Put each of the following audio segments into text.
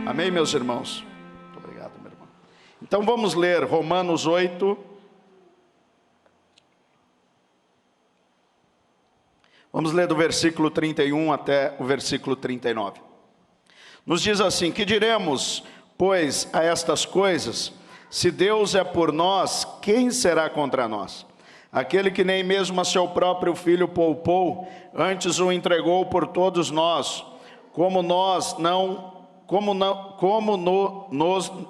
Amém, meus irmãos? Muito obrigado, meu irmão. Então vamos ler Romanos 8. Vamos ler do versículo 31 até o versículo 39. Nos diz assim: que diremos, pois, a estas coisas? Se Deus é por nós, quem será contra nós? Aquele que nem mesmo a seu próprio filho poupou, antes o entregou por todos nós, como nos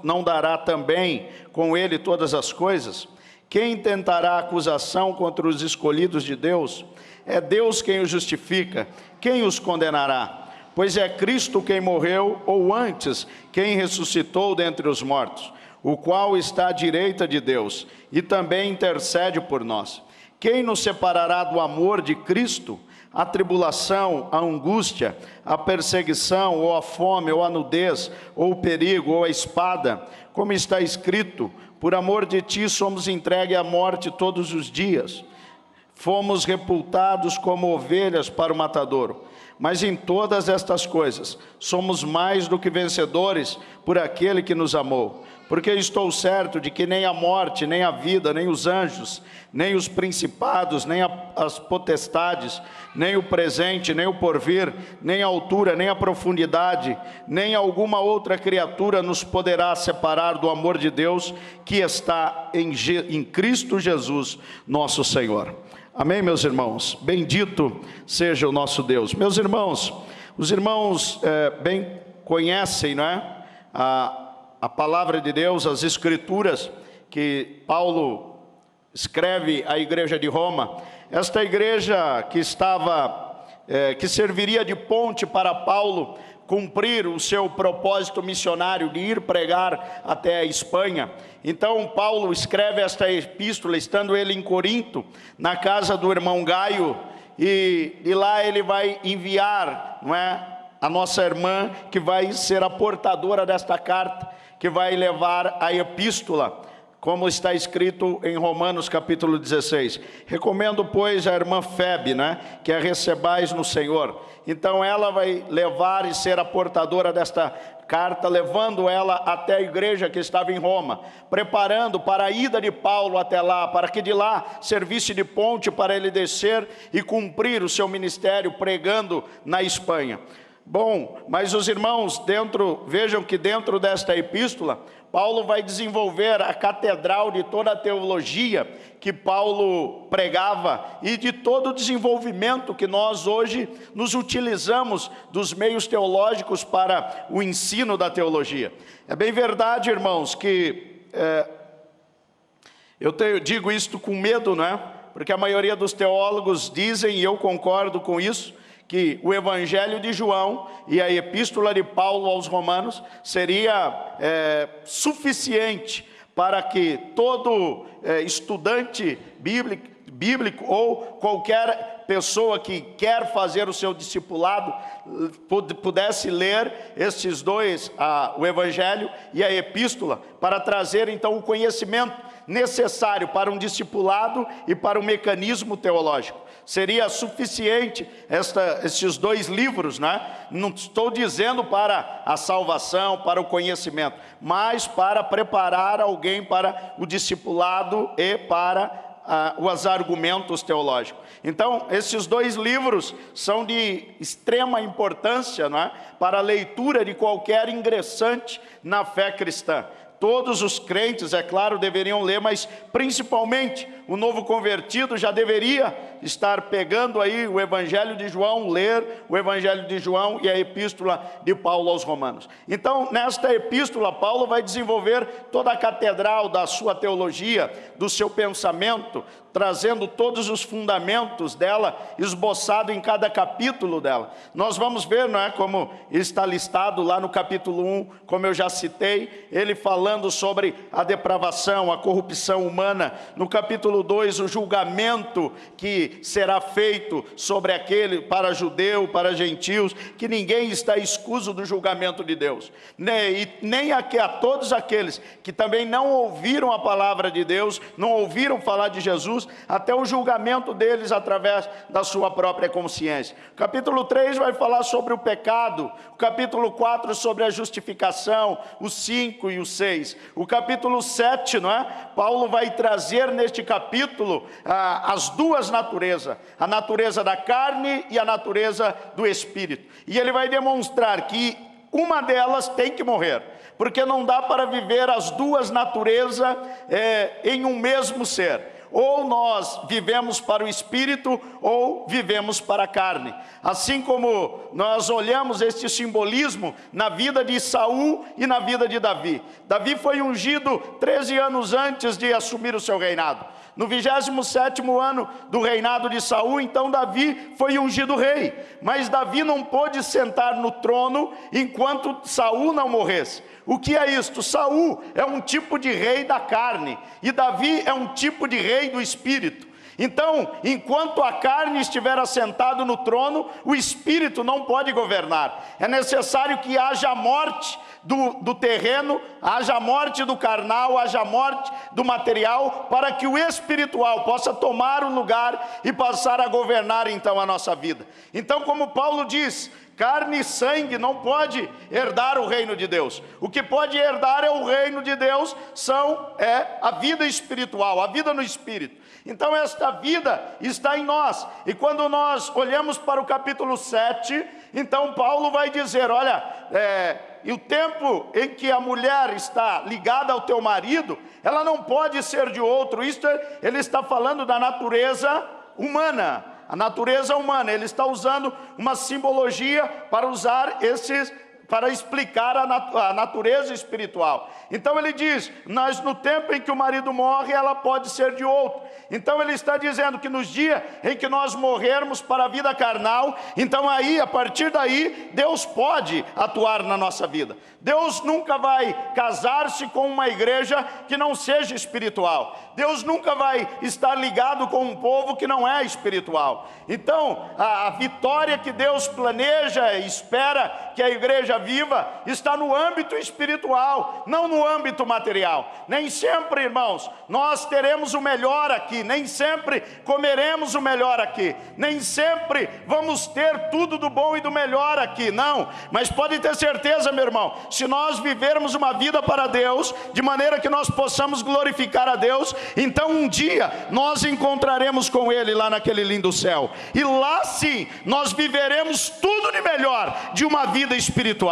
não dará também com ele todas as coisas? Quem tentará acusação contra os escolhidos de Deus? É Deus quem os justifica. Quem os condenará? Pois é Cristo quem morreu, ou antes, quem ressuscitou dentre os mortos, o qual está à direita de Deus, e também intercede por nós. Quem nos separará do amor de Cristo? A tribulação, a angústia, a perseguição, ou a fome, ou a nudez, ou o perigo, ou a espada? Como está escrito: por amor de ti somos entregues à morte todos os dias. Fomos repultados como ovelhas para o matadouro. Mas em todas estas coisas somos mais do que vencedores por aquele que nos amou. Porque estou certo de que nem a morte, nem a vida, nem os anjos, nem os principados, nem as potestades, nem o presente, nem o porvir, nem a altura, nem a profundidade, nem alguma outra criatura nos poderá separar do amor de Deus que está em Cristo Jesus, nosso Senhor. Amém, meus irmãos? Bendito seja o nosso Deus. Meus irmãos, os irmãos bem conhecem, não é? A palavra de Deus, as Escrituras que Paulo escreve à igreja de Roma. Esta igreja que serviria de ponte para Paulo cumprir o seu propósito missionário de ir pregar até a Espanha. Então Paulo escreve esta epístola, estando ele em Corinto, na casa do irmão Gaio, e lá ele vai enviar, não é, a nossa irmã, que vai ser a portadora desta carta, que vai levar a epístola, como está escrito em Romanos capítulo 16. Recomendo, pois, a irmã Febe, né, que a recebais no Senhor. Então ela vai levar e ser a portadora desta carta, levando ela até a igreja que estava em Roma, preparando para a ida de Paulo até lá, para que de lá servisse de ponte para ele descer e cumprir o seu ministério pregando na Espanha. Bom, mas os irmãos, vejam que dentro desta epístola, Paulo vai desenvolver a catedral de toda a teologia que Paulo pregava e de todo o desenvolvimento que nós hoje nos utilizamos dos meios teológicos para o ensino da teologia. É bem verdade, irmãos, que digo isto com medo, não é? Porque a maioria dos teólogos dizem, e eu concordo com isso, que o Evangelho de João e a Epístola de Paulo aos Romanos seria suficiente para que todo estudante bíblico ou qualquer pessoa que quer fazer o seu discipulado pudesse ler estes dois, o Evangelho e a Epístola, para trazer então o conhecimento necessário para um discipulado e para um mecanismo teológico. Seria suficiente esses dois livros, né? Não estou dizendo para a salvação, para o conhecimento, mas para preparar alguém para o discipulado e para os argumentos teológicos. Então, esses dois livros são de extrema importância, não é? Para a leitura de qualquer ingressante na fé cristã. Todos os crentes, é claro, deveriam ler, mas principalmente o novo convertido já deveria estar pegando aí o Evangelho de João, ler o Evangelho de João e a Epístola de Paulo aos Romanos. Então, nesta epístola, Paulo vai desenvolver toda a catedral da sua teologia, do seu pensamento, trazendo todos os fundamentos dela, esboçado em cada capítulo dela. Nós vamos ver, não é, como está listado lá no capítulo 1, como eu já citei, ele falando falando sobre a depravação, a corrupção humana. No capítulo 2, o julgamento que será feito sobre aquele, para judeu, para gentios, que ninguém está escuso do julgamento de Deus. Nem a todos aqueles que também não ouviram a palavra de Deus, não ouviram falar de Jesus, até o julgamento deles através da sua própria consciência. O capítulo 3 vai falar sobre o pecado, o capítulo 4 sobre a justificação, o 5 e o 6. O capítulo 7, não é? Paulo vai trazer neste capítulo as duas naturezas, a natureza da carne e a natureza do espírito. E ele vai demonstrar que uma delas tem que morrer, porque não dá para viver as duas naturezas em um mesmo ser. Ou nós vivemos para o Espírito, ou vivemos para a carne. Assim como nós olhamos este simbolismo na vida de Saul e na vida de Davi. Davi foi ungido 13 anos antes de assumir o seu reinado. No 27º ano do reinado de Saul, então Davi foi ungido rei. Mas Davi não pôde sentar no trono enquanto Saul não morresse. O que é isto? Saul é um tipo de rei da carne, e Davi é um tipo de rei do espírito. Então, enquanto a carne estiver assentada no trono, o espírito não pode governar. É necessário que haja morte do terreno, haja morte do carnal, haja morte do material, para que o espiritual possa tomar o lugar e passar a governar então a nossa vida. Então, como Paulo diz, carne e sangue não pode herdar o reino de Deus. O que pode herdar é o reino de Deus, a vida espiritual, a vida no espírito. Então esta vida está em nós. E quando nós olhamos para o capítulo 7, então Paulo vai dizer, olha, e o tempo em que a mulher está ligada ao teu marido, ela não pode ser de outro. Isto ele está falando da natureza humana. A natureza humana, ele está usando uma simbologia para explicar a natureza espiritual. Então ele diz, mas no tempo em que o marido morre, ela pode ser de outro. Então ele está dizendo que nos dias em que nós morrermos para a vida carnal, então aí, a partir daí, Deus pode atuar na nossa vida. Deus nunca vai casar-se com uma igreja que não seja espiritual. Deus nunca vai estar ligado com um povo que não é espiritual. Então, a vitória que Deus planeja e espera que a igreja viva está no âmbito espiritual, não no âmbito material. Nem sempre, irmãos, nós teremos o melhor aqui, nem sempre comeremos o melhor aqui, nem sempre vamos ter tudo do bom e do melhor aqui, não. Mas pode ter certeza, meu irmão, se nós vivermos uma vida para Deus, de maneira que nós possamos glorificar a Deus, então um dia nós encontraremos com Ele lá naquele lindo céu, e lá sim nós viveremos tudo de melhor de uma vida espiritual.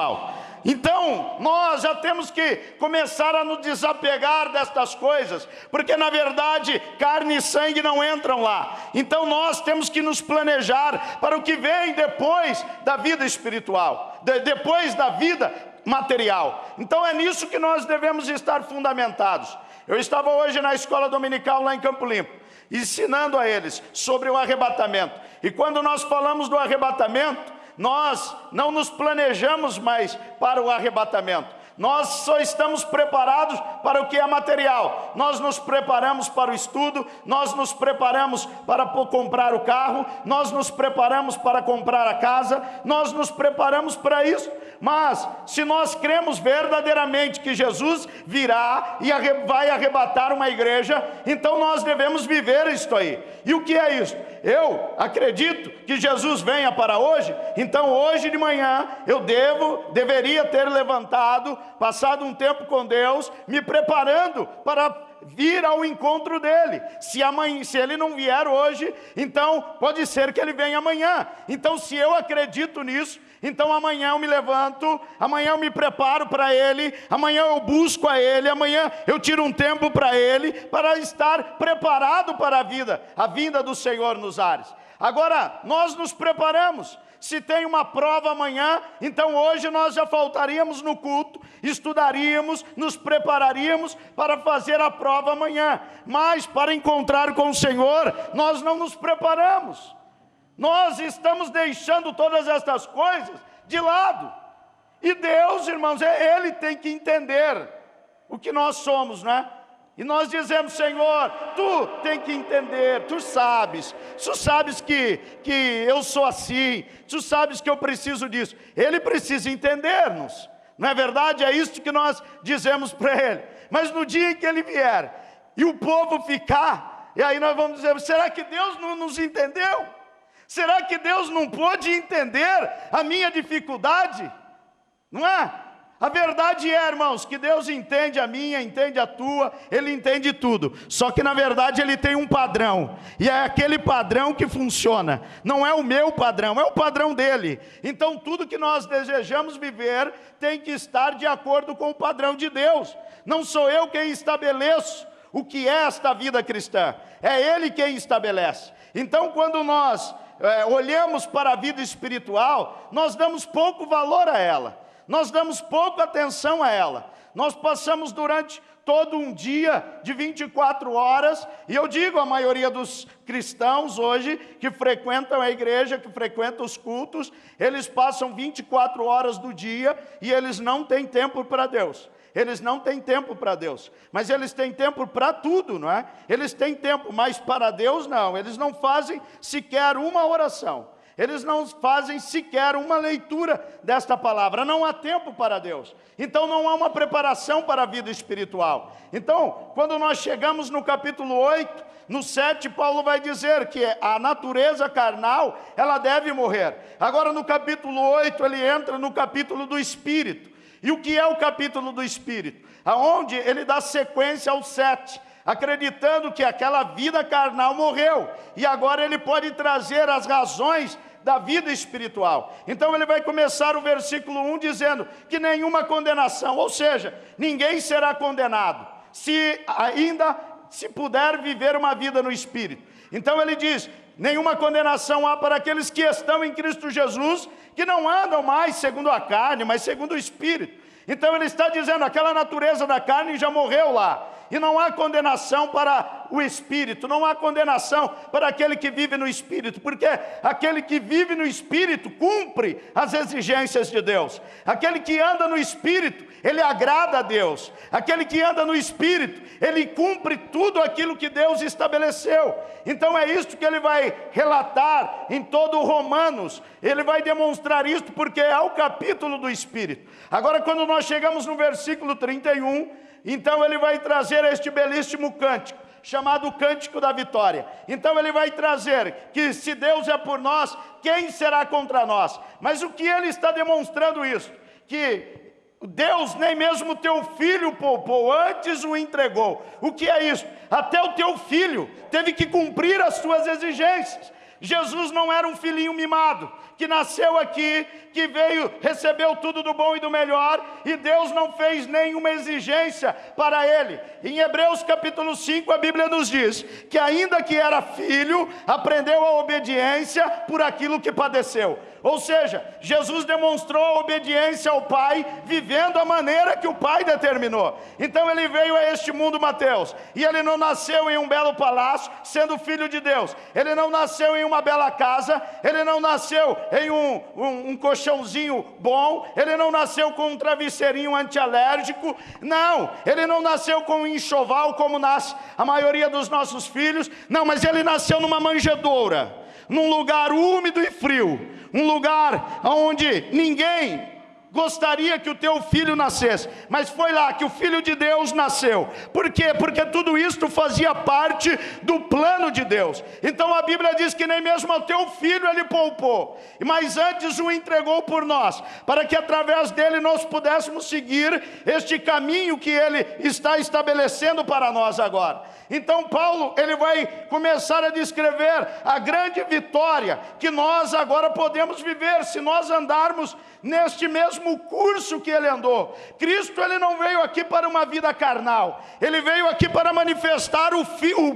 Então, nós já temos que começar a nos desapegar destas coisas, porque na verdade, carne e sangue não entram lá. Então nós temos que nos planejar para o que vem depois da vida espiritual, depois da vida material. Então é nisso que nós devemos estar fundamentados. Eu estava hoje na escola dominical lá em Campo Limpo, ensinando a eles sobre o arrebatamento. E quando nós falamos do arrebatamento, nós não nos planejamos mais para o arrebatamento. Nós só estamos preparados para o que é material. Nós nos preparamos para o estudo, nós nos preparamos para comprar o carro, nós nos preparamos para comprar a casa, nós nos preparamos para isso. Mas se nós cremos verdadeiramente que Jesus virá e vai arrebatar uma igreja, então nós devemos viver isto aí. E o que é isso? Eu acredito que Jesus venha para hoje, então hoje de manhã eu deveria ter levantado, passado um tempo com Deus, me preparando para vir ao encontro dele. Se ele não vier hoje, então pode ser que ele venha amanhã. Então se eu acredito nisso, então amanhã eu me levanto, amanhã eu me preparo para ele, amanhã eu busco a ele, amanhã eu tiro um tempo para ele, para estar preparado para a vinda do Senhor nos ares. Agora, nós nos preparamos. Se tem uma prova amanhã, então hoje nós já faltaríamos no culto, estudaríamos, nos prepararíamos para fazer a prova amanhã. Mas para encontrar com o Senhor, nós não nos preparamos. Nós estamos deixando todas estas coisas de lado. E Deus, irmãos, Ele tem que entender o que nós somos, não é? E nós dizemos: Senhor, Tu tem que entender, Tu sabes que eu sou assim, Tu sabes que eu preciso disso. Ele precisa entender-nos, não é verdade? É isso que nós dizemos para Ele. Mas no dia em que Ele vier, e o povo ficar, e aí nós vamos dizer: será que Deus não nos entendeu? Será que Deus não pôde entender a minha dificuldade? Não é? A verdade é, irmãos, que Deus entende a minha, entende a tua, Ele entende tudo. Só que na verdade Ele tem um padrão, e é aquele padrão que funciona. Não é o meu padrão, é o padrão dele. Então tudo que nós desejamos viver tem que estar de acordo com o padrão de Deus. Não sou eu quem estabeleço o que é esta vida cristã, é Ele quem estabelece. Então quando nós olhamos para a vida espiritual, nós damos pouco valor a ela. Nós damos pouca atenção a ela. Nós passamos durante todo um dia de 24 horas, e eu digo a maioria dos cristãos hoje, que frequentam a igreja, que frequentam os cultos, eles passam 24 horas do dia, e eles não têm tempo para Deus. Eles não têm tempo para Deus, mas eles têm tempo para tudo, não é? Eles têm tempo, mas para Deus não. Eles não fazem sequer uma oração. Eles não fazem sequer uma leitura desta palavra. Não há tempo para Deus. Então não há uma preparação para a vida espiritual. Então, quando nós chegamos no capítulo 8, no 7, Paulo vai dizer que a natureza carnal, ela deve morrer. Agora no capítulo 8, ele entra no capítulo do Espírito. E o que é o capítulo do Espírito? Aonde ele dá sequência ao 7. Acreditando que aquela vida carnal morreu, e agora ele pode trazer as razões da vida espiritual. Então ele vai começar o versículo 1 dizendo que nenhuma condenação, ou seja, ninguém será condenado, se puder viver uma vida no Espírito. Então ele diz: nenhuma condenação há para aqueles que estão em Cristo Jesus, que não andam mais segundo a carne, mas segundo o Espírito. Então ele está dizendo: aquela natureza da carne já morreu lá. E não há condenação para o Espírito, não há condenação para aquele que vive no Espírito, porque aquele que vive no Espírito cumpre as exigências de Deus. Aquele que anda no Espírito, ele agrada a Deus. Aquele que anda no Espírito, ele cumpre tudo aquilo que Deus estabeleceu. Então é isto que ele vai relatar em todo o Romanos. Ele vai demonstrar isto porque é o capítulo do Espírito. Agora quando nós chegamos no versículo 31, então ele vai trazer este belíssimo cântico, chamado Cântico da Vitória. Então ele vai trazer que se Deus é por nós, quem será contra nós? Mas o que ele está demonstrando isso? Que Deus nem mesmo teu filho poupou, antes o entregou. O que é isso? Até o teu filho teve que cumprir as suas exigências. Jesus não era um filhinho mimado, que nasceu aqui, que veio, recebeu tudo do bom e do melhor, e Deus não fez nenhuma exigência para ele. Em Hebreus capítulo 5, a Bíblia nos diz que ainda que era filho, aprendeu a obediência por aquilo que padeceu. Ou seja, Jesus demonstrou a obediência ao Pai, vivendo a maneira que o Pai determinou. Então ele veio a este mundo, Mateus, e ele não nasceu em um belo palácio, sendo filho de Deus. Ele não nasceu em uma bela casa, ele não nasceu em um colchãozinho bom, ele não nasceu com um travesseirinho antialérgico, não, ele não nasceu com um enxoval como nasce a maioria dos nossos filhos, não, mas ele nasceu numa manjedoura, num lugar úmido e frio, um lugar onde ninguém gostaria que o teu filho nascesse, mas foi lá que o Filho de Deus nasceu. Por quê? Porque tudo isto fazia parte do plano de Deus. Então a Bíblia diz que nem mesmo ao teu filho ele poupou, mas antes o entregou por nós, para que através dele nós pudéssemos seguir este caminho que ele está estabelecendo para nós agora. Então Paulo, ele vai começar a descrever a grande vitória que nós agora podemos viver, se nós andarmos neste mesmo curso que ele andou. Cristo, ele não veio aqui para uma vida carnal, ele veio aqui para manifestar o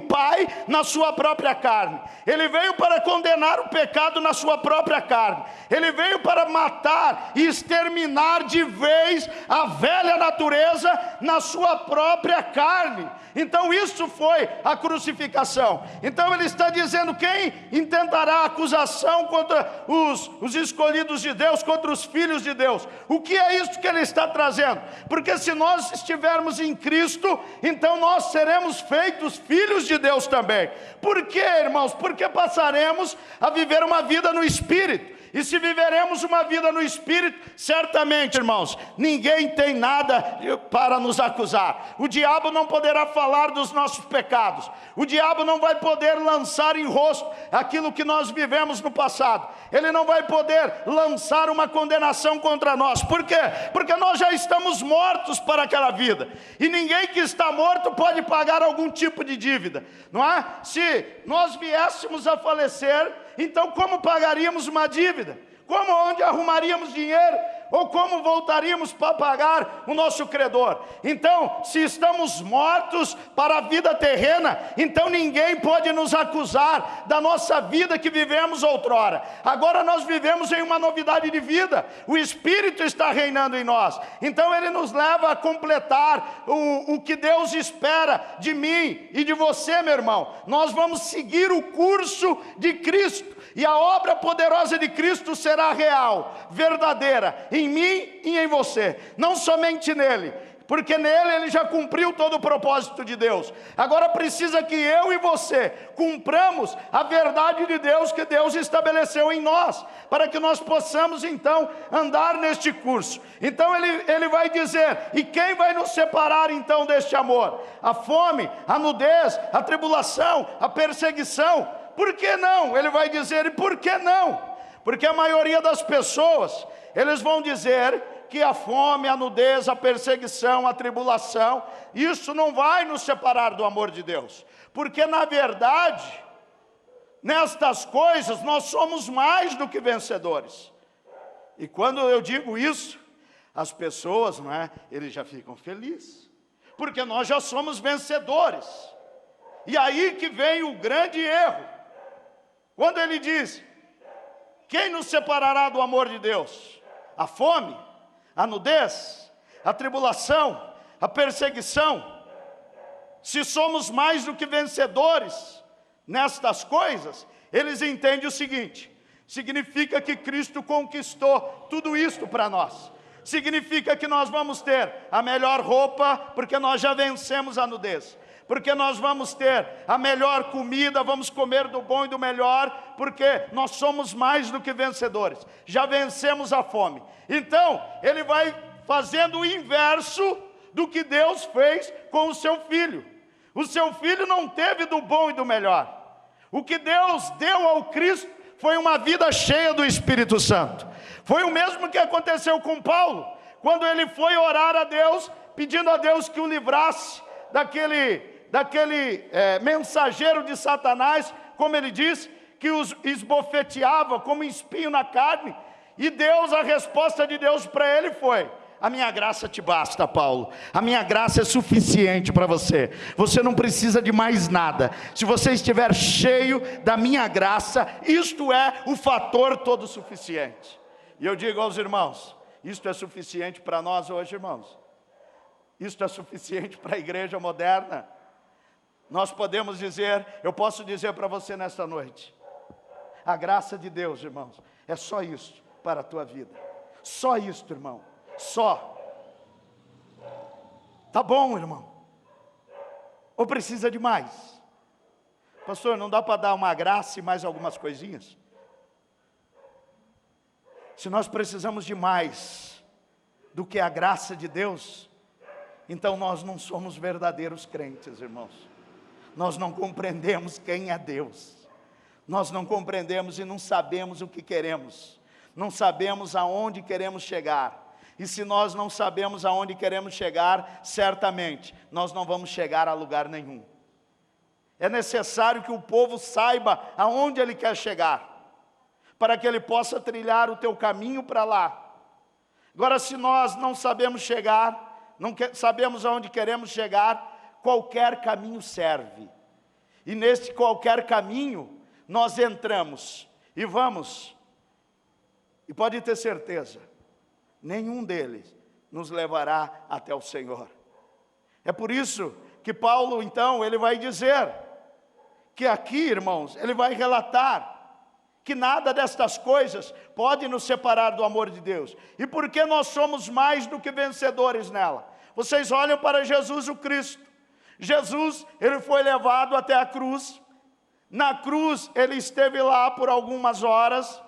Pai na sua própria carne, ele veio para condenar o pecado na sua própria carne, ele veio para matar e exterminar de vez a velha natureza na sua própria carne. Então isso foi a crucificação. Então ele está dizendo: quem intentará acusação contra os escolhidos de Deus, contra os filhos de Deus? O que é isso que ele está trazendo? Porque se nós estivermos em Cristo, então nós seremos feitos filhos de Deus também. Por quê, irmãos? Porque passaremos a viver uma vida no Espírito. E se viveremos uma vida no Espírito, certamente, irmãos, ninguém tem nada para nos acusar. O diabo não poderá falar dos nossos pecados. O diabo não vai poder lançar em rosto aquilo que nós vivemos no passado. Ele não vai poder lançar uma condenação contra nós. Por quê? Porque nós já estamos mortos para aquela vida. E ninguém que está morto pode pagar algum tipo de dívida, não é? Se nós viéssemos a falecer, então como pagaríamos uma dívida? Como, onde arrumaríamos dinheiro? Ou como voltaríamos para pagar o nosso credor? Então, se estamos mortos para a vida terrena, então ninguém pode nos acusar da nossa vida que vivemos outrora. Agora nós vivemos em uma novidade de vida. O Espírito está reinando em nós. Então ele nos leva a completar o que Deus espera de mim e de você, meu irmão. Nós vamos seguir o curso de Cristo. E a obra poderosa de Cristo será real, verdadeira, em mim e em você. Não somente nele, porque nele ele já cumpriu todo o propósito de Deus. Agora precisa que eu e você cumpramos a verdade de Deus que Deus estabeleceu em nós, para que nós possamos então andar neste curso. Então ele vai dizer: e quem vai nos separar então deste amor? A fome, a nudez, a tribulação, a perseguição. Por que não? Ele vai dizer: e por que não? Porque a maioria das pessoas, eles vão dizer que a fome, a nudez, a perseguição, a tribulação, isso não vai nos separar do amor de Deus. Porque na verdade, nestas coisas nós somos mais do que vencedores. E quando eu digo isso, as pessoas, não é, eles já ficam felizes, porque nós já somos vencedores. E aí que vem o grande erro. Quando ele diz: quem nos separará do amor de Deus? A fome, a nudez, a tribulação, a perseguição. Se somos mais do que vencedores nestas coisas, eles entendem o seguinte: significa que Cristo conquistou tudo isto para nós. Significa que nós vamos ter a melhor roupa, porque nós já vencemos a nudez. Porque nós vamos ter a melhor comida, vamos comer do bom e do melhor, porque nós somos mais do que vencedores. Já vencemos a fome. Então, ele vai fazendo o inverso do que Deus fez com o seu filho. O seu filho não teve do bom e do melhor. O que Deus deu ao Cristo foi uma vida cheia do Espírito Santo. Foi o mesmo que aconteceu com Paulo, quando ele foi orar a Deus, pedindo a Deus que o livrasse daquele mensageiro de Satanás, como ele diz, que os esbofeteava como espinho na carne. E Deus, a resposta de Deus para ele foi: a minha graça te basta, Paulo. A minha graça é suficiente para você. Você não precisa de mais nada. Se você estiver cheio da minha graça, isto é o fator todo suficiente. E eu digo aos irmãos, isto é suficiente para nós hoje, irmãos. Isto é suficiente para a igreja moderna. Nós podemos dizer, eu posso dizer para você nesta noite: a graça de Deus, irmãos, é só isso para a tua vida. Só isto, irmão. Só. Tá bom, irmão? Ou precisa de mais? Pastor, não dá para dar uma graça e mais algumas coisinhas? Se nós precisamos de mais do que a graça de Deus, então nós não somos verdadeiros crentes, irmãos. Nós não compreendemos quem é Deus. Nós não compreendemos e não sabemos o que queremos. Não sabemos aonde queremos chegar. E se nós não sabemos aonde queremos chegar, certamente nós não vamos chegar a lugar nenhum. É necessário que o povo saiba aonde ele quer chegar, para que ele possa trilhar o teu caminho para lá. Agora, se nós não sabemos chegar, sabemos aonde queremos chegar, qualquer caminho serve. E nesse qualquer caminho, nós entramos e vamos. E pode ter certeza, nenhum deles nos levará até o Senhor. É por isso que Paulo, então, ele vai dizer que aqui, irmãos, ele vai relatar que nada destas coisas pode nos separar do amor de Deus. E porque nós somos mais do que vencedores nela. Vocês olham para Jesus o Cristo. Jesus, ele foi levado até a cruz. Na cruz, ele esteve lá por algumas horas.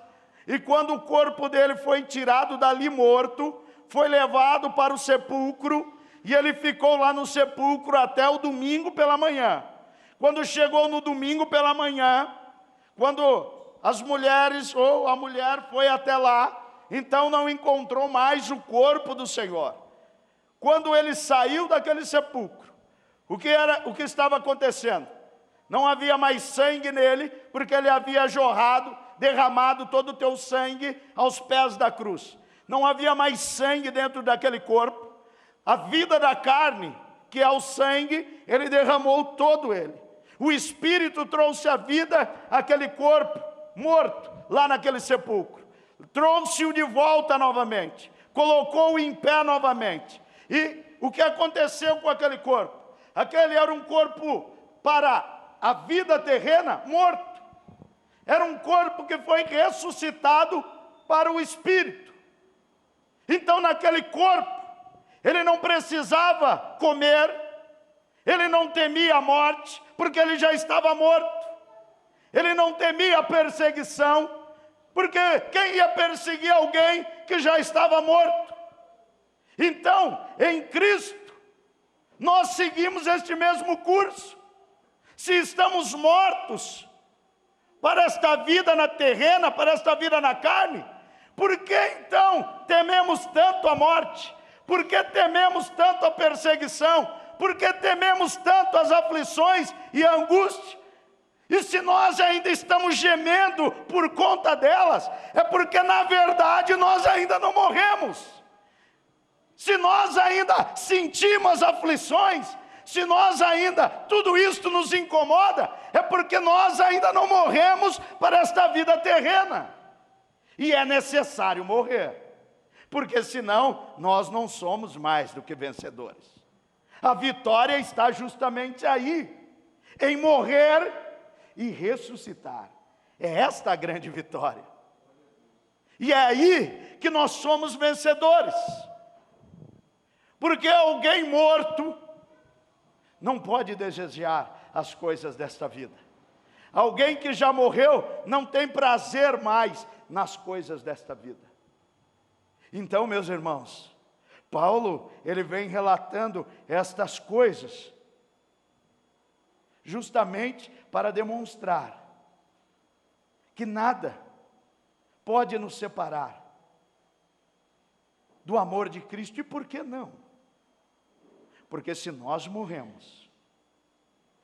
E quando o corpo dele foi tirado dali morto, foi levado para o sepulcro. E ele ficou lá no sepulcro até o domingo pela manhã. Quando chegou no domingo pela manhã, quando as mulheres ou a mulher foi até lá, então não encontrou mais o corpo do Senhor. Quando ele saiu daquele sepulcro, o que estava acontecendo? Não havia mais sangue nele, porque ele havia derramado todo o teu sangue aos pés da cruz. Não havia mais sangue dentro daquele corpo. A vida da carne, que é o sangue, ele derramou todo ele. O Espírito trouxe a vida àquele corpo morto, lá naquele sepulcro. Trouxe-o de volta novamente. Colocou-o em pé novamente. E o que aconteceu com aquele corpo? Aquele era um corpo para a vida terrena morto. Era um corpo que foi ressuscitado para o Espírito. Então naquele corpo, ele não precisava comer, ele não temia a morte, porque ele já estava morto. Ele não temia a perseguição, porque quem ia perseguir alguém que já estava morto? Então, em Cristo, nós seguimos este mesmo curso. Se estamos mortos para esta vida na terrena, para esta vida na carne, por que então tememos tanto a morte? Por que tememos tanto a perseguição? Por que tememos tanto as aflições e a angústia? E se nós ainda estamos gemendo por conta delas, é porque na verdade nós ainda não morremos. Se nós ainda sentimos aflições, se nós ainda, tudo isto nos incomoda, é porque nós ainda não morremos para esta vida terrena. E é necessário morrer. Porque senão nós não somos mais do que vencedores. A vitória está justamente aí, em morrer e ressuscitar. É esta a grande vitória. E é aí que nós somos vencedores. Porque alguém morto não pode desejar as coisas desta vida. Alguém que já morreu não tem prazer mais nas coisas desta vida. Então, meus irmãos, Paulo, ele vem relatando estas coisas, justamente para demonstrar que nada pode nos separar do amor de Cristo. E por que não? Porque se nós morremos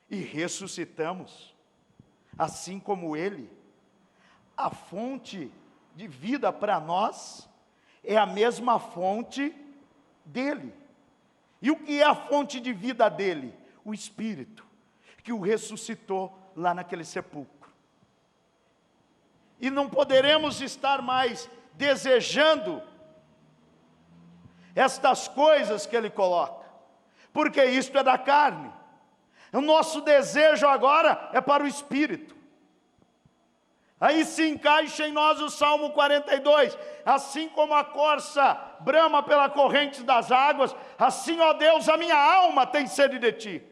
e ressuscitamos, assim como Ele, a fonte de vida para nós é a mesma fonte dele. E o que é a fonte de vida dele? O Espírito, que o ressuscitou lá naquele sepulcro. E não poderemos estar mais desejando estas coisas que ele coloca, porque isto é da carne. O nosso desejo agora é para o Espírito. Aí se encaixa em nós o Salmo 42, assim como a corça brama pela corrente das águas, assim, ó Deus, a minha alma tem sede de ti.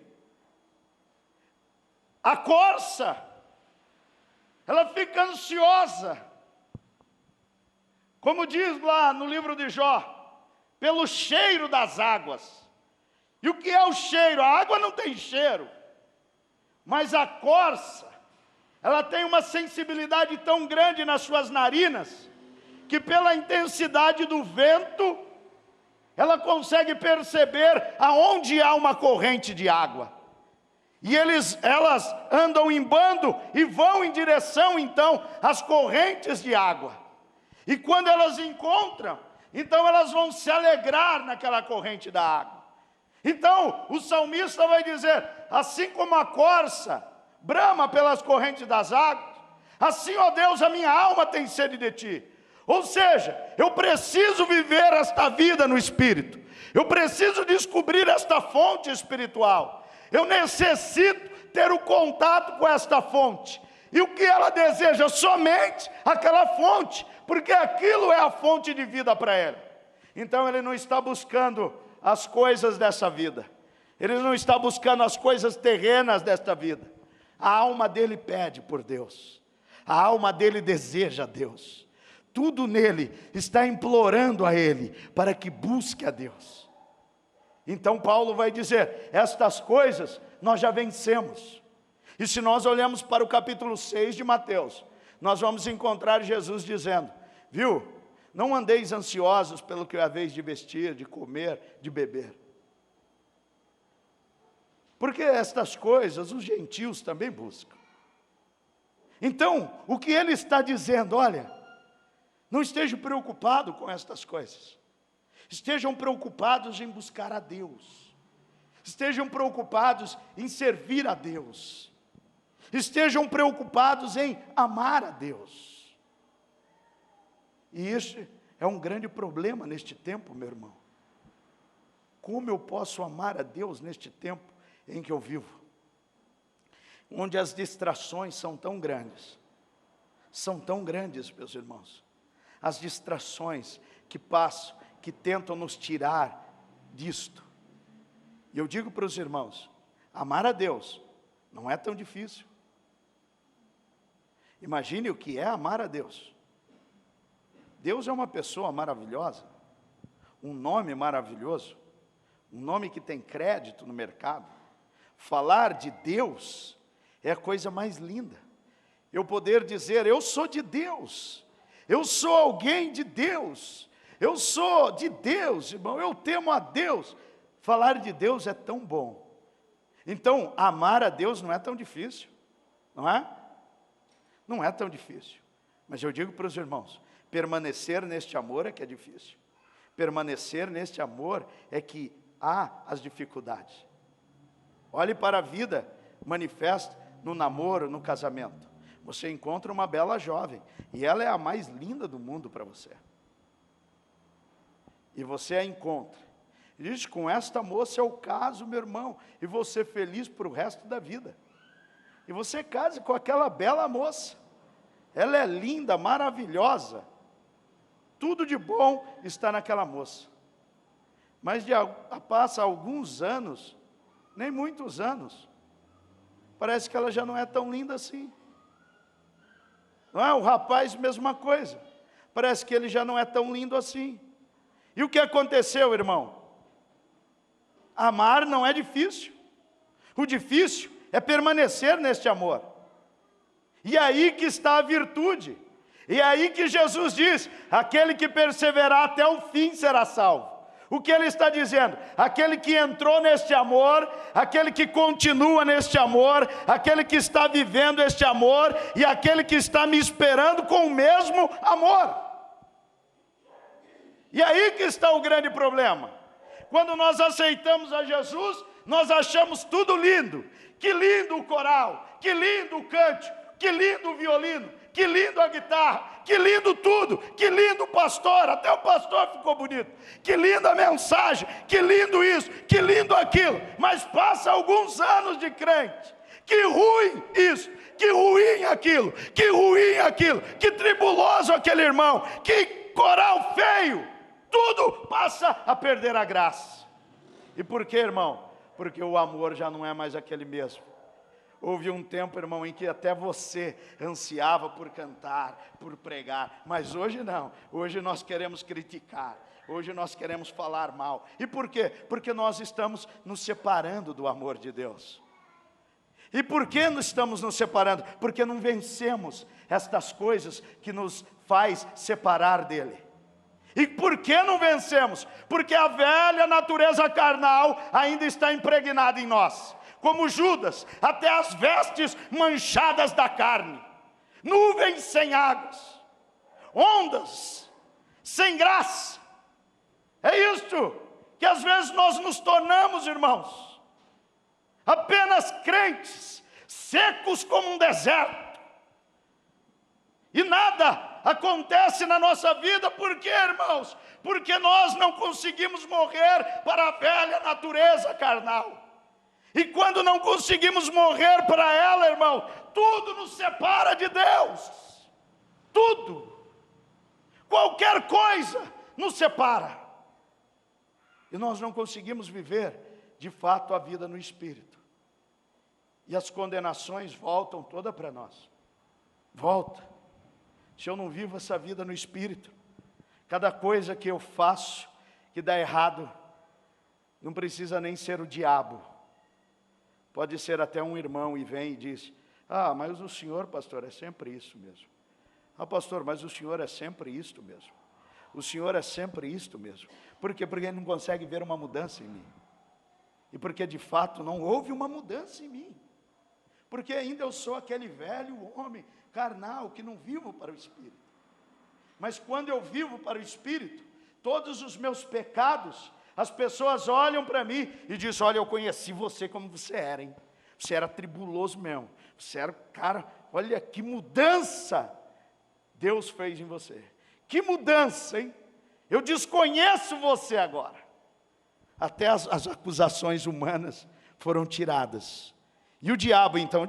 A corça, ela fica ansiosa, como diz lá no livro de Jó, pelo cheiro das águas. E o que é o cheiro? A água não tem cheiro, mas a corça, ela tem uma sensibilidade tão grande nas suas narinas, que pela intensidade do vento, ela consegue perceber aonde há uma corrente de água. E elas andam em bando e vão em direção, então, às correntes de água. E quando elas encontram, então elas vão se alegrar naquela corrente da água. Então, o salmista vai dizer, assim como a corça brama pelas correntes das águas, assim, ó Deus, a minha alma tem sede de ti. Ou seja, eu preciso viver esta vida no Espírito. Eu preciso descobrir esta fonte espiritual. Eu necessito ter o contato com esta fonte. E o que ela deseja? Somente aquela fonte, porque aquilo é a fonte de vida para ele. Então ele não está buscando as coisas dessa vida, ele não está buscando as coisas terrenas desta vida. A alma dele pede por Deus, a alma dele deseja Deus, tudo nele está implorando a ele para que busque a Deus. Então Paulo vai dizer, estas coisas nós já vencemos. E se nós olhamos para o capítulo 6 de Mateus, nós vamos encontrar Jesus dizendo, viu, não andeis ansiosos pelo que haveis de vestir, de comer, de beber. Porque estas coisas os gentios também buscam. Então, o que ele está dizendo, olha, não estejam preocupados com estas coisas. Estejam preocupados em buscar a Deus. Estejam preocupados em servir a Deus. Estejam preocupados em amar a Deus. E isso é um grande problema neste tempo, meu irmão. Como eu posso amar a Deus neste tempo em que eu vivo? Onde as distrações são tão grandes. São tão grandes, meus irmãos. As distrações que passam, que tentam nos tirar disto. E eu digo para os irmãos, amar a Deus não é tão difícil. Imagine o que é amar a Deus. Deus é uma pessoa maravilhosa, um nome maravilhoso, um nome que tem crédito no mercado. Falar de Deus é a coisa mais linda. Eu poder dizer, eu sou de Deus, eu sou alguém de Deus, eu sou de Deus, irmão, eu temo a Deus. Falar de Deus é tão bom. Então, amar a Deus não é tão difícil, não é? Não é tão difícil. Mas eu digo para os irmãos, permanecer neste amor é que é difícil. Permanecer neste amor é que há as dificuldades. Olhe para a vida manifesta no namoro, no casamento. Você encontra uma bela jovem, e ela é a mais linda do mundo para você. E você a encontra. E diz, com esta moça é o caso, meu irmão, e você feliz para o resto da vida. E você casa com aquela bela moça. Ela é linda, maravilhosa. Tudo de bom está naquela moça. Mas passa alguns anos, nem muitos anos, parece que ela já não é tão linda assim. Não é? O rapaz, mesma coisa. Parece que ele já não é tão lindo assim. E o que aconteceu, irmão? Amar não é difícil. O difícil é permanecer neste amor. E aí que está a virtude. E aí que Jesus diz, aquele que perseverar até o fim será salvo. O que ele está dizendo? Aquele que entrou neste amor, aquele que continua neste amor, aquele que está vivendo este amor, e aquele que está me esperando com o mesmo amor. E aí que está o grande problema. Quando nós aceitamos a Jesus, nós achamos tudo lindo. Que lindo o coral, que lindo o cântico, que lindo o violino, que lindo a guitarra, que lindo tudo, que lindo o pastor, até o pastor ficou bonito, que linda a mensagem, que lindo isso, que lindo aquilo. Mas passa alguns anos de crente, que ruim isso, que ruim aquilo, que ruim aquilo, que tribuloso aquele irmão, que coral feio, tudo passa a perder a graça. E por quê, irmão? Porque o amor já não é mais aquele mesmo. Houve um tempo, irmão, em que até você ansiava por cantar, por pregar, mas hoje não. Hoje nós queremos criticar, hoje nós queremos falar mal. E por quê? Porque nós estamos nos separando do amor de Deus. E por que nós estamos nos separando? Porque não vencemos estas coisas que nos faz separar dele. E por que não vencemos? Porque a velha natureza carnal ainda está impregnada em nós. Como Judas, até as vestes manchadas da carne. Nuvens sem águas. Ondas sem graça. É isto que às vezes nós nos tornamos, irmãos. Apenas crentes, secos como um deserto. E nada acontece na nossa vida, por quê, irmãos? Porque nós não conseguimos morrer para a velha natureza carnal. E quando não conseguimos morrer para ela, irmão, tudo nos separa de Deus. Tudo. Qualquer coisa nos separa. E nós não conseguimos viver, de fato, a vida no Espírito. E as condenações voltam toda para nós. Volta. Se eu não vivo essa vida no Espírito, cada coisa que eu faço que dá errado, não precisa nem ser o diabo. Pode ser até um irmão e vem e diz: ah, mas o senhor, pastor, é sempre isso mesmo. Ah, pastor, mas o senhor é sempre isto mesmo. O senhor é sempre isto mesmo. Por quê? Porque ele não consegue ver uma mudança em mim. E porque de fato não houve uma mudança em mim. Porque ainda eu sou aquele velho homem carnal que não vivo para o Espírito. Mas quando eu vivo para o Espírito, todos os meus pecados, as pessoas olham para mim e dizem: olha, eu conheci você como você era, hein? Você era tribuloso mesmo. Você era, cara, olha que mudança Deus fez em você. Que mudança, hein? Eu desconheço você agora. Até as acusações humanas foram tiradas. E o diabo então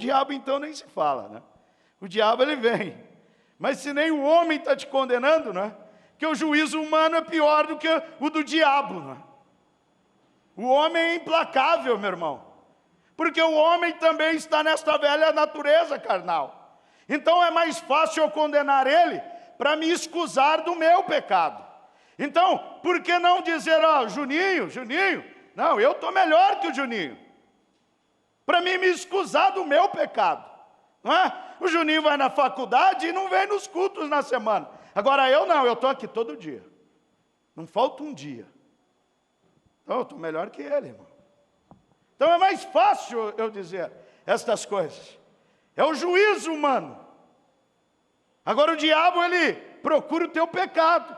nem se fala, né? O diabo ele vem. Mas se nem o homem está te condenando, né? Que o juízo humano é pior do que o do diabo, né? O homem é implacável, meu irmão. Porque o homem também está nesta velha natureza carnal. Então é mais fácil eu condenar ele para me escusar do meu pecado. Então, por que não dizer: ó, Juninho, não, eu estou melhor que o Juninho. Para mim me escusar do meu pecado. Não é? O Juninho vai na faculdade e não vem nos cultos na semana. Agora eu não, eu estou aqui todo dia. Não falta um dia. Então eu estou melhor que ele, irmão. Então é mais fácil eu dizer estas coisas. É o juízo humano. Agora o diabo, ele procura o teu pecado.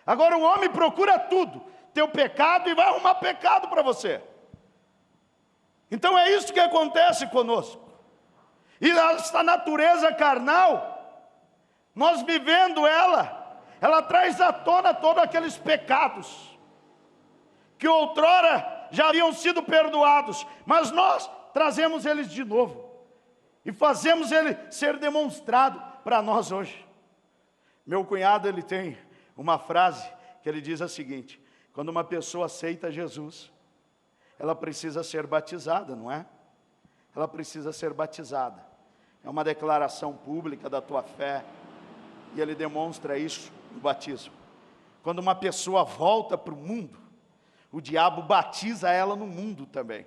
Agora o homem procura tudo, teu pecado, e vai arrumar pecado para você. Então é isso que acontece conosco. E essa natureza carnal, nós vivendo ela traz à tona todos aqueles pecados que outrora já haviam sido perdoados, mas nós trazemos eles de novo e fazemos ele ser demonstrado para nós hoje. Meu cunhado, ele tem uma frase que ele diz a seguinte: quando uma pessoa aceita Jesus, ela precisa ser batizada, não é? Ela precisa ser batizada. É uma declaração pública da tua fé. E ele demonstra isso no batismo. Quando uma pessoa volta para o mundo, o diabo batiza ela no mundo também.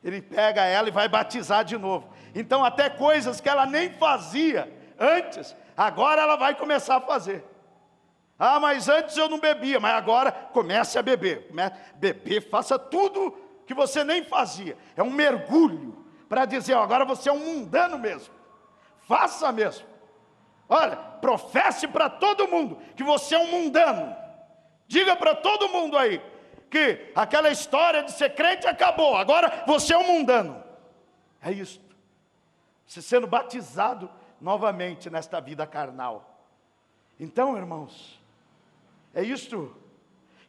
Ele pega ela e vai batizar de novo. Então até coisas que ela nem fazia antes, agora ela vai começar a fazer. Ah, mas antes eu não bebia, mas agora comece a beber. Beber, faça tudo que você nem fazia. É um mergulho para dizer: ó, agora você é um mundano mesmo. Faça mesmo. Olha, professe para todo mundo que você é um mundano. Diga para todo mundo aí que aquela história de ser crente acabou. Agora você é um mundano. É isso. Você sendo batizado novamente nesta vida carnal. Então, irmãos, é isto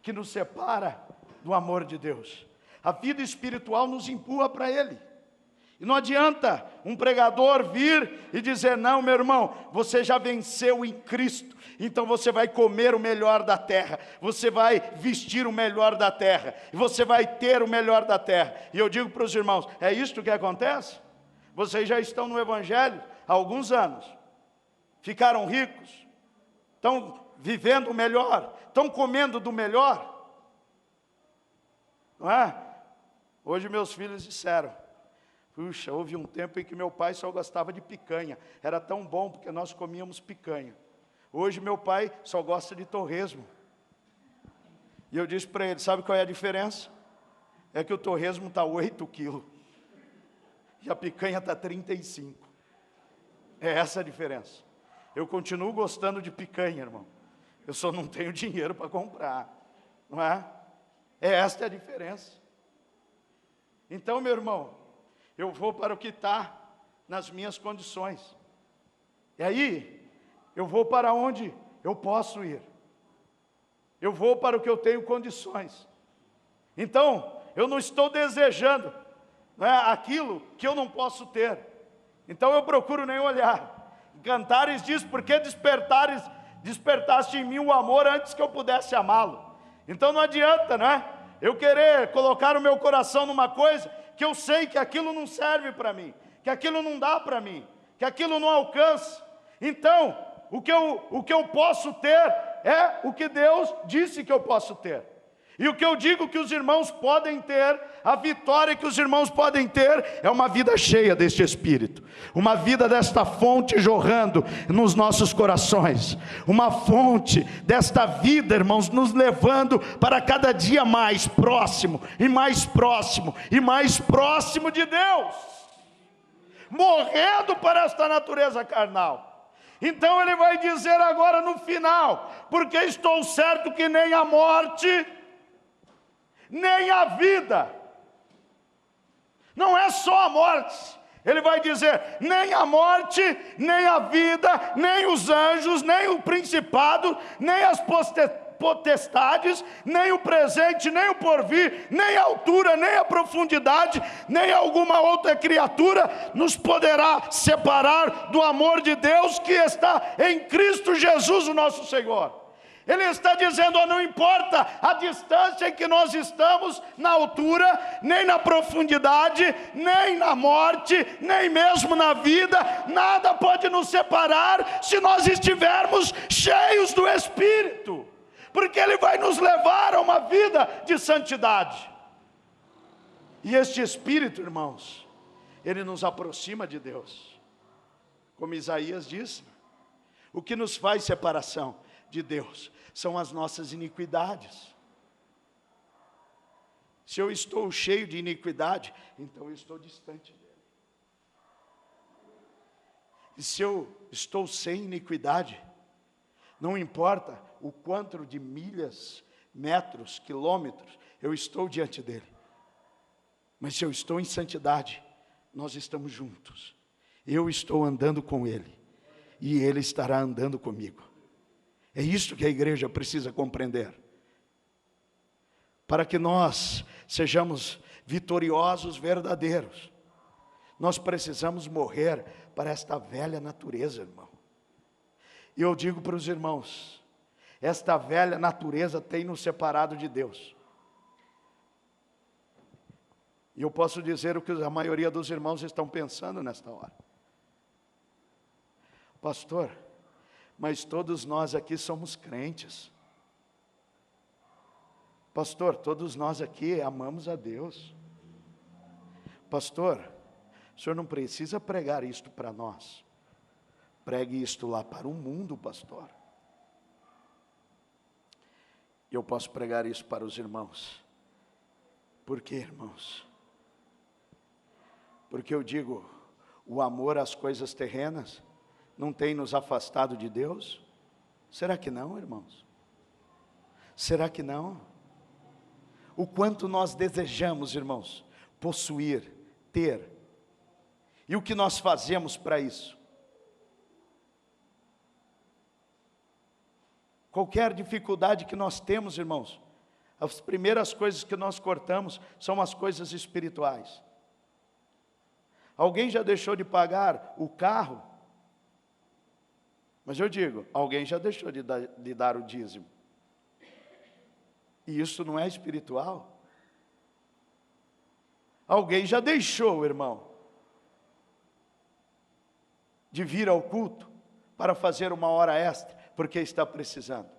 que nos separa do amor de Deus. A vida espiritual nos empurra para Ele. E não adianta um pregador vir e dizer: não, meu irmão, você já venceu em Cristo, então você vai comer o melhor da terra, você vai vestir o melhor da terra, e você vai ter o melhor da terra. E eu digo para os irmãos: é isto que acontece? Vocês já estão no Evangelho há alguns anos, ficaram ricos, estão vivendo o melhor, estão comendo do melhor, não é? Hoje meus filhos disseram: puxa, houve um tempo em que meu pai só gostava de picanha, era tão bom porque nós comíamos picanha. Hoje meu pai só gosta de torresmo. E eu disse para ele: sabe qual é a diferença? É que o torresmo está 8 quilos e a picanha está 35. É essa a diferença. Eu continuo gostando de picanha, irmão. Eu só não tenho dinheiro para comprar, não é? Esta é a diferença. Então, meu irmão, eu vou para o que está nas minhas condições. E aí, eu vou para onde eu posso ir. Eu vou para o que eu tenho condições. Então, eu não estou desejando não é? Aquilo que eu não posso ter. Então eu procuro nem olhar. Cantares diz, porque despertaste em mim o amor antes que eu pudesse amá-lo. Então não adianta, não é? Eu querer colocar o meu coração numa coisa que eu sei que aquilo não serve para mim, que aquilo não dá para mim, que aquilo não alcança. Então, o que eu posso ter é o que Deus disse que eu posso ter. E o que eu digo que os irmãos podem ter, a vitória que os irmãos podem ter, é uma vida cheia deste Espírito, uma vida desta fonte jorrando nos nossos corações, uma fonte desta vida, irmãos, nos levando para cada dia mais próximo, e mais próximo, e mais próximo de Deus, morrendo para esta natureza carnal. Então ele vai dizer agora no final, porque estou certo que nem a morte, nem a vida, não é só a morte, ele vai dizer, nem a morte, nem a vida, nem os anjos, nem o principado, nem as potestades, nem o presente, nem o porvir, nem a altura, nem a profundidade, nem alguma outra criatura nos poderá separar do amor de Deus que está em Cristo Jesus, o nosso Senhor. Ele está dizendo, não importa a distância em que nós estamos, na altura, nem na profundidade, nem na morte, nem mesmo na vida, nada pode nos separar se nós estivermos cheios do Espírito, porque Ele vai nos levar a uma vida de santidade. E este Espírito, irmãos, ele nos aproxima de Deus, como Isaías disse, o que nos faz separação de Deus são as nossas iniquidades. Se eu estou cheio de iniquidade, então eu estou distante dele. E se eu estou sem iniquidade, não importa o quanto de milhas, metros, quilômetros, eu estou diante dele. Mas se eu estou em santidade, nós estamos juntos. Eu estou andando com ele, e ele estará andando comigo. É isso que a igreja precisa compreender. Para que nós sejamos vitoriosos verdadeiros, nós precisamos morrer para esta velha natureza, irmão. E eu digo para os irmãos, esta velha natureza tem nos separado de Deus. E eu posso dizer o que a maioria dos irmãos estão pensando nesta hora. Pastor, mas todos nós aqui somos crentes. Pastor, todos nós aqui amamos a Deus. Pastor, o senhor não precisa pregar isto para nós. Pregue isto lá para o mundo, pastor. Eu posso pregar isso para os irmãos. Por quê, irmãos? Porque eu digo, o amor às coisas terrenas não tem nos afastado de Deus? Será que não, irmãos? Será que não? O quanto nós desejamos, irmãos, possuir, ter. E o que nós fazemos para isso? Qualquer dificuldade que nós temos, irmãos, as primeiras coisas que nós cortamos são as coisas espirituais. Alguém já deixou de pagar o carro? Mas eu digo, alguém já deixou de dar o dízimo. E isso não é espiritual? Alguém já deixou, irmão, de vir ao culto para fazer uma hora extra, porque está precisando.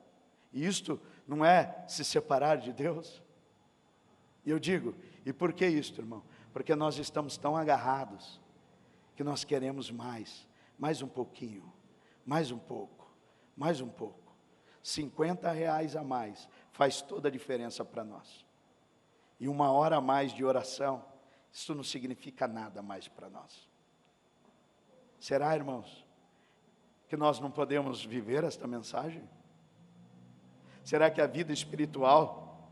E isto não é se separar de Deus? E eu digo, e por que isto, irmão? Porque nós estamos tão agarrados, que nós queremos mais um pouquinho, mais um pouco, mais um pouco. R$50 a mais faz toda a diferença para nós. E uma hora a mais de oração, isso não significa nada mais para nós. Será, irmãos, que nós não podemos viver esta mensagem? Será que a vida espiritual,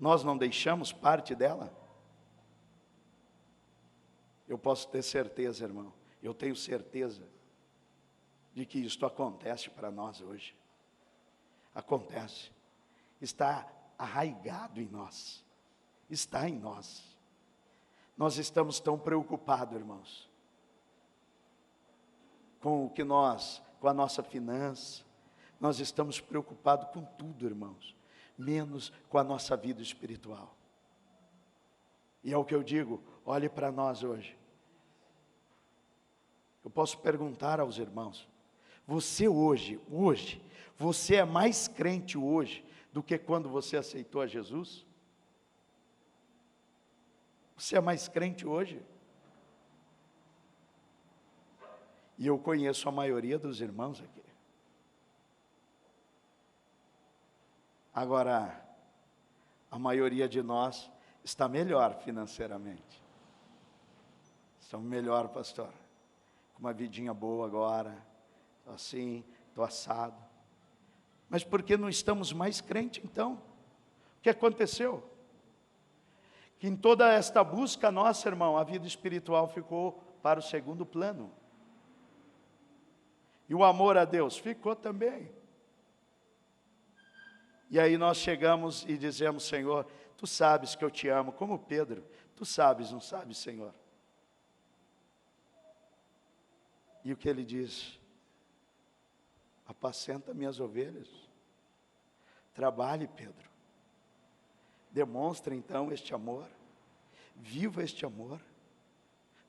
nós não deixamos parte dela? Eu posso ter certeza, irmão, eu tenho certeza de que isto acontece para nós hoje. Acontece. Está arraigado em nós. Está em nós. Nós estamos tão preocupados, irmãos, com a nossa finança. Nós estamos preocupados com tudo, irmãos, menos com a nossa vida espiritual. E é o que eu digo, olhe para nós hoje. Eu posso perguntar aos irmãos, você hoje, você é mais crente hoje do que quando você aceitou a Jesus? Você é mais crente hoje? E eu conheço a maioria dos irmãos aqui. Agora, a maioria de nós está melhor financeiramente. Estamos melhor, pastor. Com uma vidinha boa agora. Estou assim, estou assado. Mas por que não estamos mais crentes então? O que aconteceu? Que em toda esta busca nossa, irmão, a vida espiritual ficou para o segundo plano. E o amor a Deus ficou também. E aí nós chegamos e dizemos, Senhor, Tu sabes que eu te amo, como Pedro. Tu sabes, não sabes, Senhor? E o que ele diz? Apacenta minhas ovelhas. Trabalhe, Pedro. Demonstre então este amor. Viva este amor.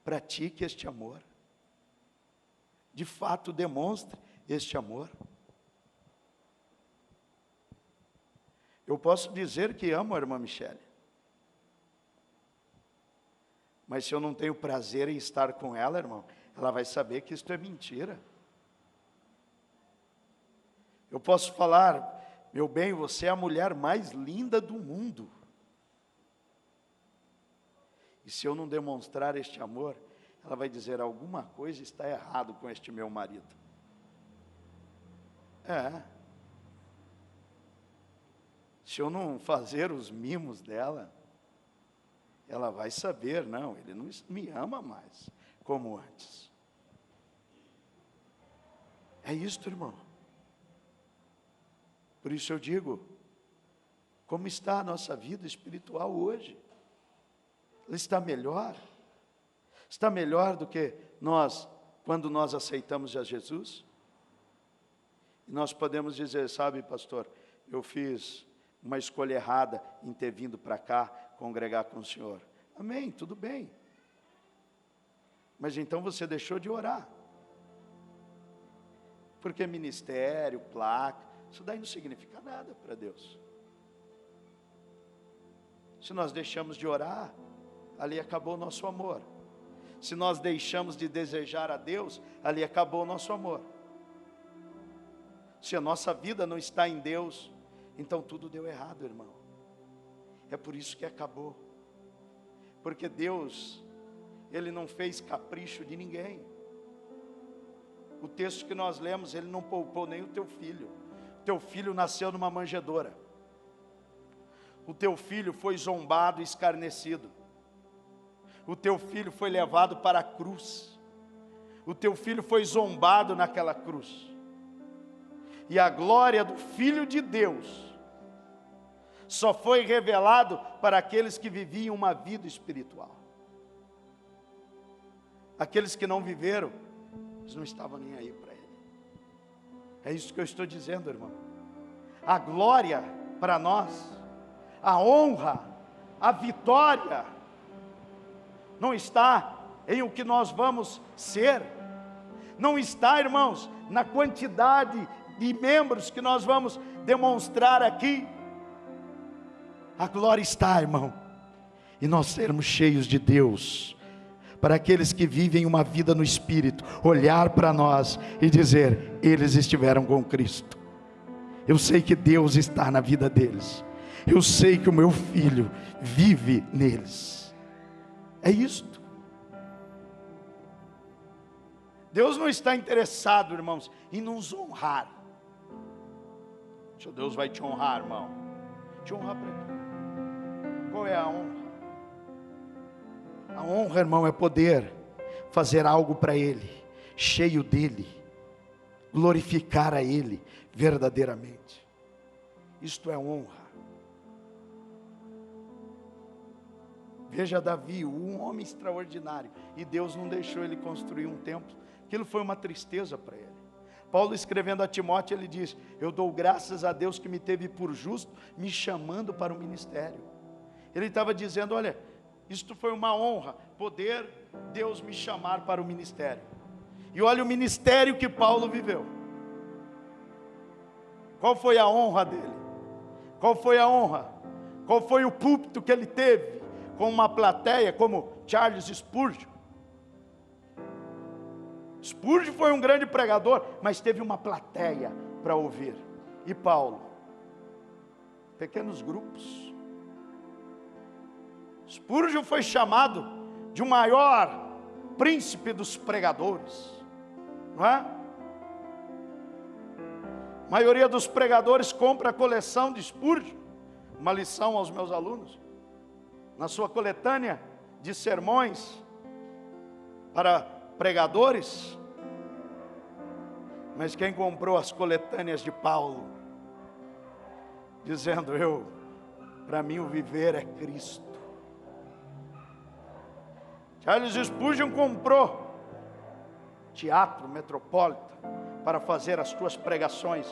Pratique este amor. De fato, demonstre este amor. Eu posso dizer que amo a irmã Michele. Mas se eu não tenho prazer em estar com ela, irmão, ela vai saber que isto é mentira. Eu posso falar, meu bem, você é a mulher mais linda do mundo. E se eu não demonstrar este amor, ela vai dizer, alguma coisa está errado com este meu marido. Se eu não fazer os mimos dela, ela vai saber, não, ele não me ama mais, como antes. É isto, irmão. Por isso eu digo, como está a nossa vida espiritual hoje? Ela está melhor? Está melhor do que quando nós aceitamos a Jesus? E nós podemos dizer, sabe, pastor, eu fiz uma escolha errada em ter vindo para cá congregar com o senhor. Amém, tudo bem. Mas então você deixou de orar. Porque ministério, placa, isso daí não significa nada para Deus. Se nós deixamos de orar, ali acabou o nosso amor. Se nós deixamos de desejar a Deus, ali acabou o nosso amor. Se a nossa vida não está em Deus, então tudo deu errado, irmão. É por isso que acabou. Porque Deus, Ele não fez capricho de ninguém. O texto que nós lemos, Ele não poupou nem o teu filho. O teu filho nasceu numa manjedoura. O teu filho foi zombado e escarnecido. O teu filho foi levado para a cruz. O teu filho foi zombado naquela cruz. E a glória do Filho de Deus só foi revelado para aqueles que viviam uma vida espiritual. Aqueles que não viveram, eles não estavam nem aí para Ele. É isso que eu estou dizendo, irmão. A glória para nós, a honra, a vitória, não está em o que nós vamos ser, não está, irmãos, na quantidade de membros que nós vamos demonstrar aqui. A glória está, irmão, e nós sermos cheios de Deus, para aqueles que vivem uma vida no Espírito, olhar para nós e dizer, eles estiveram com Cristo. Eu sei que Deus está na vida deles, eu sei que o meu filho vive neles. É isto. Deus não está interessado, irmãos, em nos honrar. Deus vai te honrar, irmão. Te honrar para quê? Qual é a honra? A honra, irmão, é poder fazer algo para Ele, cheio dEle, glorificar a Ele verdadeiramente. Isto é honra. Veja Davi, um homem extraordinário, e Deus não deixou ele construir um templo. Aquilo foi uma tristeza para ele. Paulo, escrevendo a Timóteo, ele diz: eu dou graças a Deus que me teve por justo, me chamando para o ministério. Ele estava dizendo: olha, isto foi uma honra, poder Deus me chamar para o ministério. E olha o ministério que Paulo viveu. Qual foi a honra dele? Qual foi a honra? Qual foi o púlpito que ele teve com uma plateia como Charles Spurgeon? Spurgeon foi um grande pregador, mas teve uma plateia para ouvir. E Paulo? Pequenos grupos. Spurgeon foi chamado de o maior príncipe dos pregadores, não é? A maioria dos pregadores compra a coleção de Spurgeon. Uma lição aos meus alunos: na sua coletânea de sermões para pregadores. Mas quem comprou as coletâneas de Paulo, dizendo: para mim o viver é Cristo. Charles Spurgeon comprou Teatro Metropolitan para fazer as suas pregações.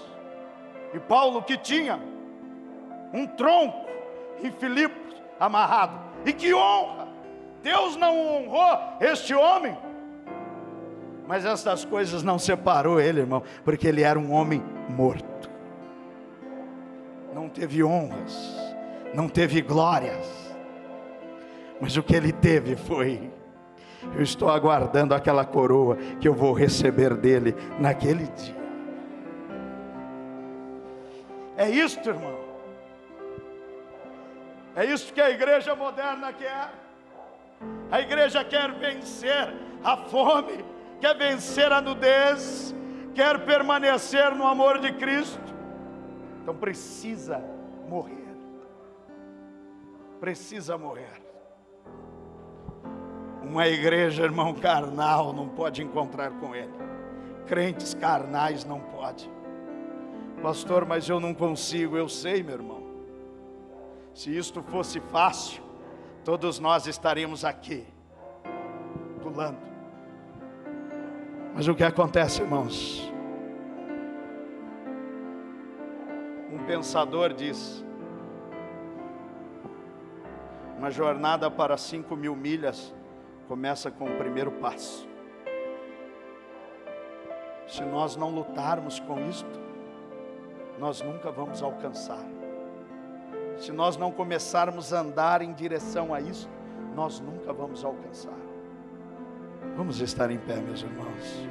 E Paulo, que tinha um tronco em Filipos amarrado, e que honra! Deus não honrou este homem. Mas essas coisas não separou ele, irmão, porque ele era um homem morto. Não teve honras, não teve glórias, mas o que ele teve foi: eu estou aguardando aquela coroa que eu vou receber dele naquele dia. É isto, irmão. É isso que a igreja moderna quer. A igreja quer vencer a fome, quer vencer a nudez, quer permanecer no amor de Cristo. Então precisa morrer. Precisa morrer. Uma igreja, irmão, carnal não pode encontrar com ele. Crentes carnais não pode. Pastor, mas eu não consigo. Eu sei, meu irmão. Se isto fosse fácil, todos nós estaríamos aqui pulando. Mas o que acontece, irmãos? Um pensador diz: uma jornada para 5.000 milhas começa com o primeiro passo. Se nós não lutarmos com isto, nós nunca vamos alcançar. Se nós não começarmos a andar em direção a isso, nós nunca vamos alcançar. Vamos estar em pé, meus irmãos.